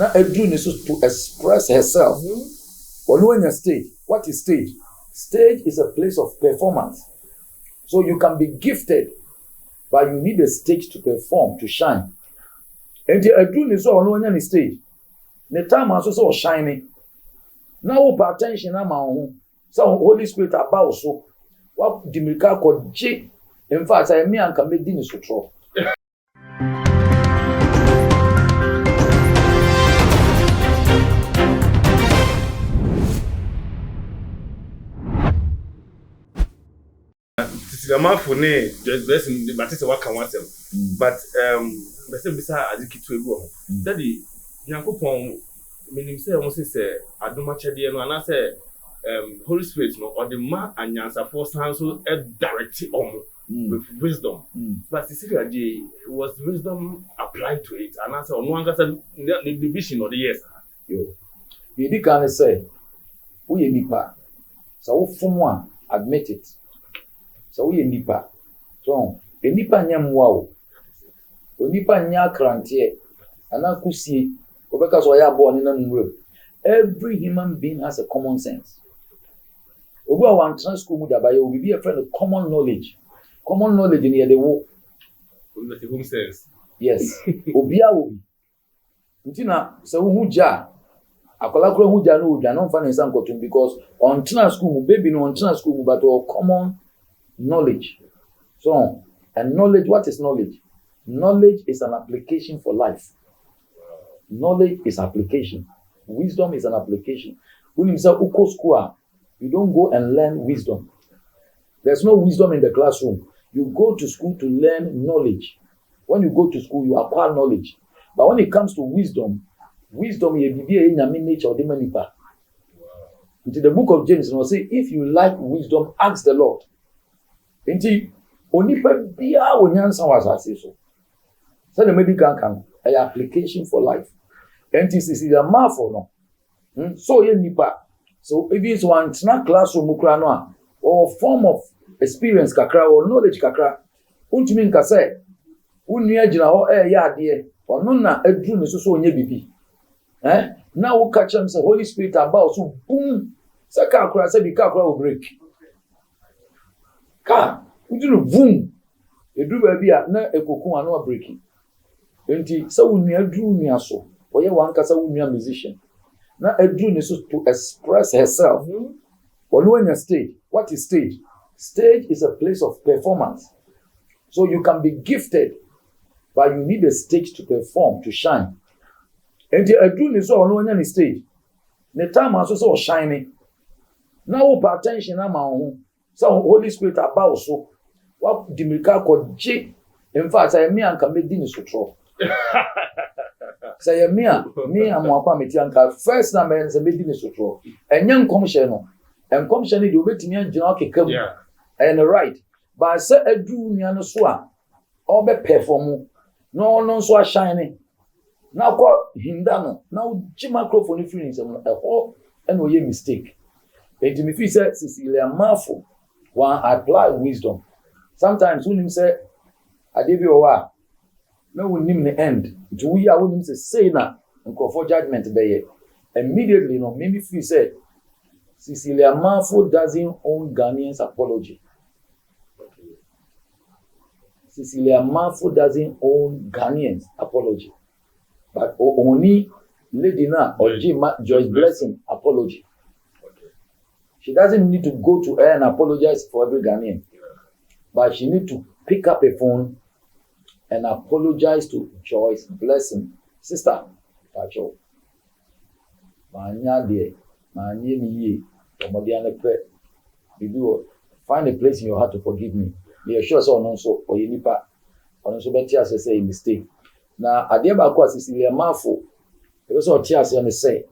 Now Edwin is to express herself. Or when you're stage, what is stage? Stage is a place of performance. So you can be gifted, but you need a stage to perform, to shine. And the Edwin is all on the stage. The time also shining. Now pay attention na ma ho. So Holy Spirit about so what the miracle called J. In fact, I me and can make this so. The man for ne just blessing the batista work can want them. But bisa adikitu egu. Daddy Yankopon menim say almost say adoma chede no ana say Holy Spirit no or the man anyansa for stand so direct with wisdom. But specifically was wisdom applied to it and answer no one say the vision of the years. Yo. You can say we nipa. So from one admit it. So we nipa. So nipa nyamwa o. Nipa nya krantie anakusie obeka so ya born na nwure. Every human being has a common sense. Obi a wan trans school mu da ba ye obi be a friend of common knowledge. Common knowledge in the wo. The home sense. Yes. Obi a obi. Ntina se wo hu ja akola kro hu ja no odwa no fa na nsan kotum because on trans school mu baby no on trans school mu but all common knowledge. So, and knowledge, what is knowledge? Knowledge is an application for life. Knowledge is application. Wisdom is an application. When you say uko school, you don't go and learn wisdom. There's no wisdom in the classroom. You go to school to learn knowledge. When you go to school, you acquire knowledge. But when it comes to wisdom, you be in nature or the into the book of James, will say, if you like wisdom, ask the Lord. Inti onipa bia onyansa wasase so. So the medical can an application for life. Inti is the mafo no. So ye nipa. So if it's one snack classroom mukra no or form of experience kakra or knowledge kakra, untimi nka say unua gina ho ya ade ono na adru ne so onye bibi. Now we catch him say Holy Spirit about so boom. Say kakra say bi kakra will break. Car, we do boom. You do baby na ekoku anu breaking. Enti say we adru ni aso. Oye wan kasa we musician. Na adru ni so to express herself. When you're stage, what is stage? Stage is a place of performance. So you can be gifted, but you need a stage to perform, to shine. Enti adru ni so ono nya ni stage. The time aso so shining. Now we pay attention na ma ho. So Holy Spirit about so what the miracle called J. In fact, I me and can make this so. Say me and mwapa meti anka first na me say make this so. Enye nkomhye no. Enkomhye ne de obetimi agina okekam. Yeah. And right. But say adu nia no so a obe perform no so a shine. Na ko hinda no. Na uji microphone free nsem no. Ho and oye mistake. And me feel say Cecilia Mafo one apply wisdom. Sometimes when him say, I give you a while, no one name the end. To we are when him say na and call for judgment be. Immediately, no, maybe if we say Cecilia Mafo doesn't own Ghanaian's apology. Cecilia Mafo doesn't own Ghanaian's apology. But only Lady Na or Joyce Blessing apology. She doesn't need to go to her and apologize for every Ghanaian. But she needs to pick up a phone and apologize to Joyce Blessing. Sister, Pacho. Find a place in your heart to forgive me. Be sure so no so or yenipa. Or so better as say a mistake. Now, Adiaba kwa Cecilia Mafo. It was all tears and say.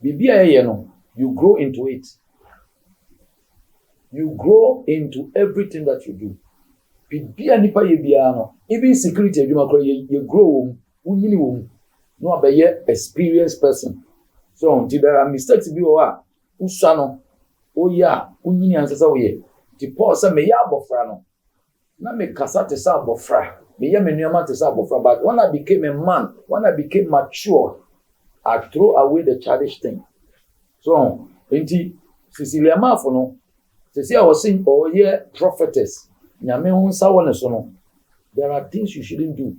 Bibia no. You grow into it. You grow into everything that you do. Even security, you grow. No, be experienced person. So until there are mistakes, be usano. Oh yeah, unyini answer we. The Paul say me ya bofra no. Na me kasa te sa bofra. me ya me nneɛma te sɛ abɔfra, but when I became a man, when I became mature, I throw away the childish thing. So nti Cecilia Mafo no sisi a wɔsi ɔyɛ prophetess nyame ho nsa wɔ ne so no, there are things you shouldn't do.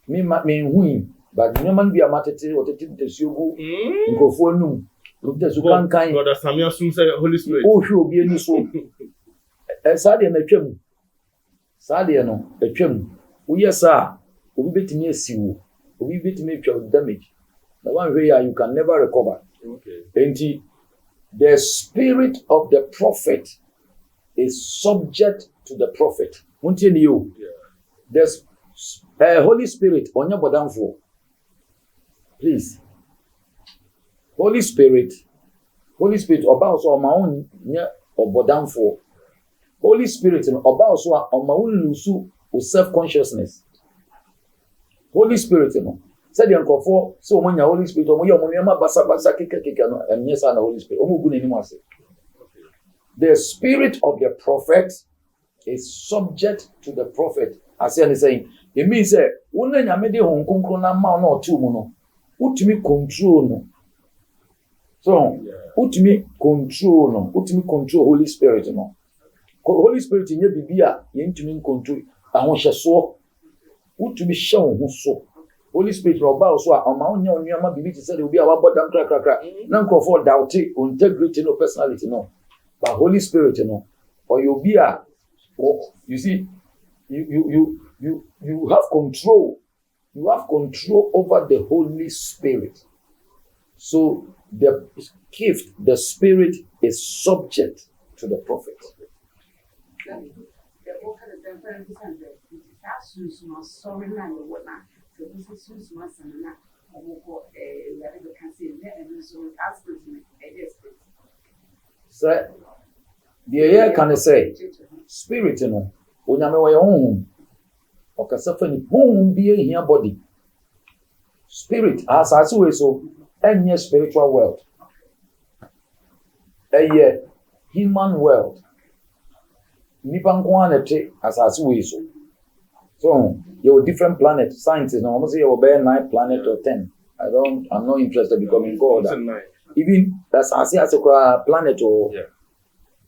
Me hui, but nneɛma no bi a matete ɔtete ntɛsuo gu nkurɔfoɔ anum ntɛsuo kankan God asami asum sɛ Holy Spirit ɔhwɛ obi ani so saa deɛ no atwa mu, saa deɛ no atwa mu, woyɛ saa obi bɛtumi asi wo, obi bɛtumi atwa wo damage na wanhwɛ yɛ a you can never recover. Enti the spirit of the prophet is subject to the prophet. Muntie ni yo. There's Holy Spirit onya bodamfo. Please. Holy Spirit oba so ma on nya obodamfo. Holy Spirit no oba so a ma won lusu o self consciousness. Holy Spirit no said the nkofo so omo nya Holy Spirit omo ye omo nyama basa keke no enye sa na Holy Spirit omo gu n'anim ase. The spirit of the prophet is subject to the prophet. As he is saying, it means that when you make the home na ma na otu mu no, utimi control no. So, utimi control Holy Spirit no. Holy Spirit nye bibia ye ntimi control ahonhyeso. Utimi hye wo so. Holy Spirit roba so a ma onya onuama bibi ti say obi a wabodam krakrakra na nkrofo doubt integrity no personality no. But Holy Spirit no, or you be a, you see, you have control. You have control over the Holy Spirit. So the gift, the Spirit is subject to the prophet. So, the air can say, spirit, no, when I'm away home, or Casafani, whom be in your body. Spirit, as I say so, and your spiritual world. A human world. Nipan quantity as I say so. So, you're different planets, scientists, no, almost say you're 9 planet or 10. I'm not interested in becoming God. Even as I say as a planet or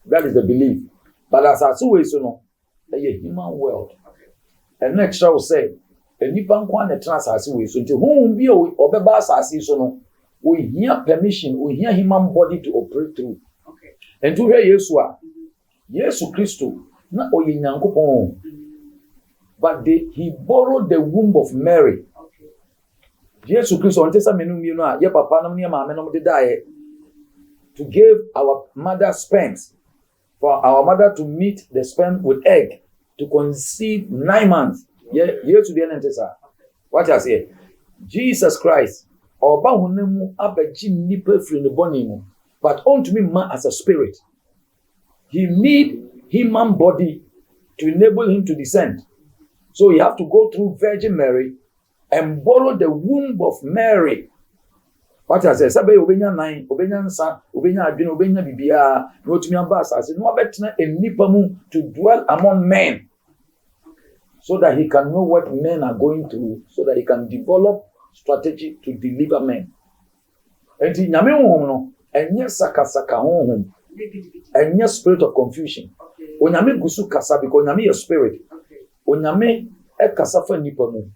that is the belief. But as I say so no, a human world. And next I will say, a nipan kwan trans as we so to whom be obeba as so no, we hear permission, we hear human body to operate through. Okay. And to hear Yeshua, Yesu Christo, na oye nyankopon. But he borrowed the womb of Mary. Jesus Christ on Testament you know ye papa no ne maame no de die to give our mother sperm for our mother to meet the sperm with egg to conceive 9 months. Yes to the entesa. What I say? Jesus Christ oba honemu abaji nipa free ne boni mu, but unto me man as a spirit. He need human body to enable him to descend. So he have to go through Virgin Mary and borrow the womb of Mary. What I say, Sabe obenya 9, obenya nsa, obenya adwene, obenya bibia, no tumi aba asase, no abetena enipa mu to dwell among men. So that he can know what men are going through, so that he can develop strategy to deliver men. Enti nyame honhom no, enye sakasaka honhom. Enye spirit of confusion. Onyame gusu kasa because onyame your spirit. Onyame e kasa fa nipa mu.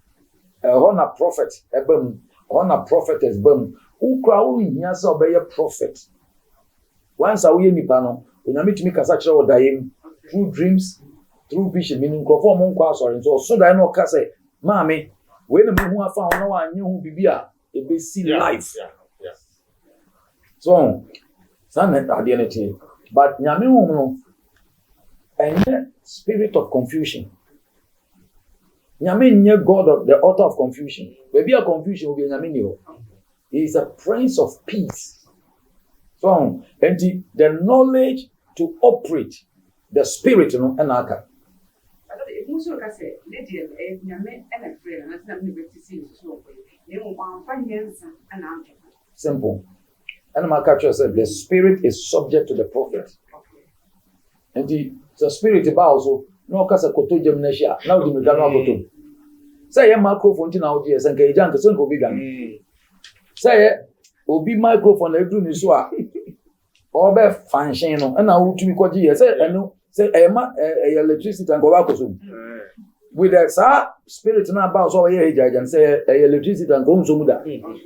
Honor prophet ebam, honor prophetess bam. Ukra wo hia se obeye prophet. Once a we nipa no, onyame tumi kasa kire wodayem through dreams, through vision, meaning crofo mo nkwa asori so that no ka say, "Mami, we na me hu afa ho na wa anye hu bibia e be see life." Yeah. So, san identity, but nyame hu no enye spirit of confusion. Nyame nye God of the author of confusion. Baby a confusion will be nyame ni ho. He is a prince of peace. So, and the knowledge to operate the spirit no enaka. Simple. And my catcher said the spirit is subject to the prophet. And the spirit also no kasa koto jam na hia na odi mega no akoto say microphone ti na odi esen ka ejan ka sen ko bi dwan say obi microphone na edu ni so a obe function no na wutumi kwaji ye say eno say electricity and go back so with the spirit na about so ye ejajan say electricity and go so muda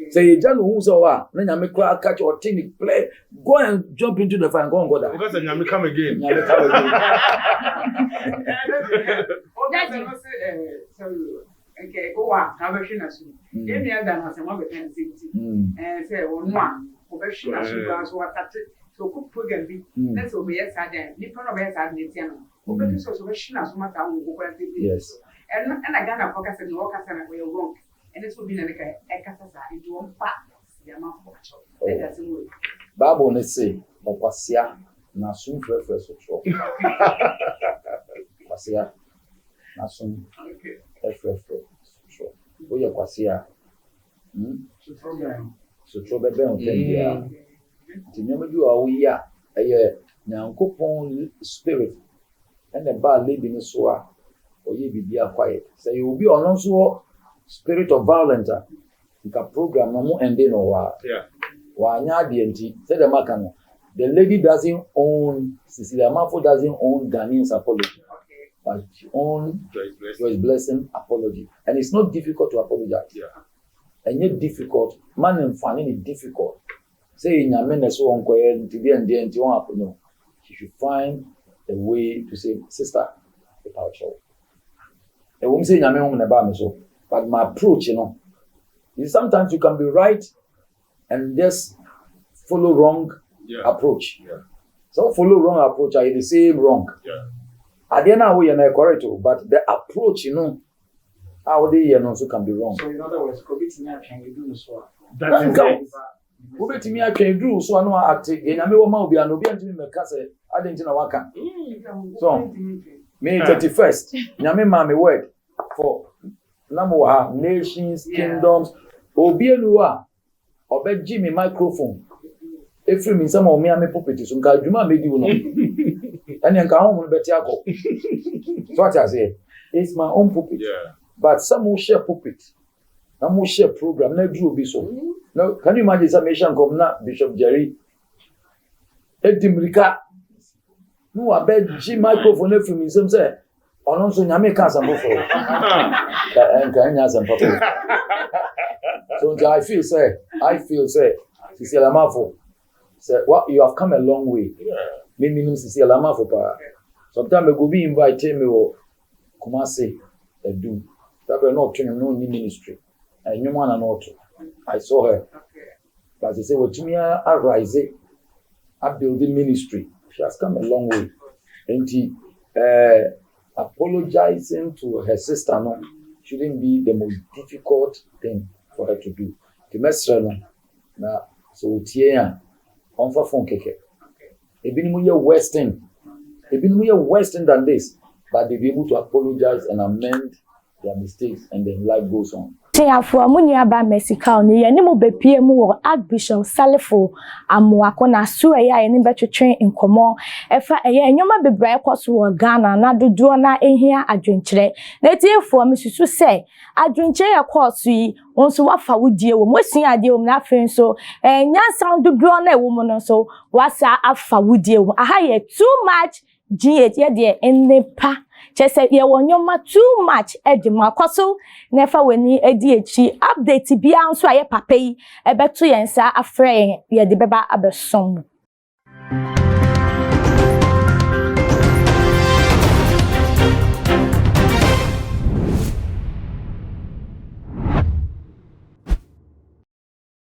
say ejan hu so wa na nyame kra catch or thing play go and jump into the fire and go that because nyame come again okay go wa ka be hwe na so ye me ada na se mo be kan senti say wonu a ko be hwe na so ba so watate so ko program bi na so be yes ada ni pa no be yes ada ni tia no ko be so be hwe na so mata wo ko kwante yes and Ghana focus no work as na we wrong and this will be na ka e kasa sa into on pa ya ma for cho e da se wo Bible ne say okwasia na sun frefre so cho kwasia na sun frefre so cho o ye kwasia so cho bebe on tendia ti nyama du a wo ya eye nyankopon spirit and the bad lady ni so a o ye bibia quiet say you be on so spirit of violence ka program no mo ende no wa wa nya de enti say the makano the lady doesn't own Cecilia Mafo doesn't own Ghanaian's apology but she owns Joyce Blessing apology and it's not difficult to apologize and yet difficult man and finding it difficult say nyame na so onko ye enti won happen no she should find a way to say sister the power show e won say nyame won na ba me so but my approach sometimes you can be right and just follow wrong approach so follow wrong approach are the same wrong at the end of we na correct but the approach how they so can be wrong so in other words ko biti nya twan you do so that is wo betimi atwen duru so no act enyame wo ma obi an obi antimi meka se adenti na waka so May 31st nyame ma me word for namo ha nations kingdoms obi enu a obeji me microphone every me some o me ame pulpit so nka adwuma medi wo no ene nka ho mo beti akọ so what I say it's my own pulpit but some will share pulpit some will share program na duru obi so no can you imagine some nation come na Bishop Jerry edimrika no abeji microphone every me some say ono so nyame ka sambo for ka nya sambo so I feel say Cecilia Mafo say what you have come a long way me minimum Cecilia Mafo pa sometimes I go be invite me o Kumasi edu that we not training no ministry and you man not I saw her but they say what me arise a building ministry she has come a long way and apologizing to her sister no shouldn't be the most difficult thing for her to do the mesra no na so tie a on fa phone keke ebinimu ye western than this but they be able to apologize and amend their mistakes and then life goes on. Tiafo amunia ba Mexico ni ye ni mo bepie mu wo Archbishop Salifo Amoako na so eya ye ni betwetwen nkomo efa eya enyoma bebrae kwaso wo Ghana na dodo na ehia adwenkyere na tiafo mesusu se adwenkyere ya kwaso yi onso wafa wudie wo mosin ade wo na afen so nyansan dodo na ewo mu no so wasa afa wudie wo aha ye too much GH ye de ennepa chese ye wonyoma too much edima kwaso nefa weni edi echi update bia nso aye papa yi ebeto yensa afre ye de beba abesom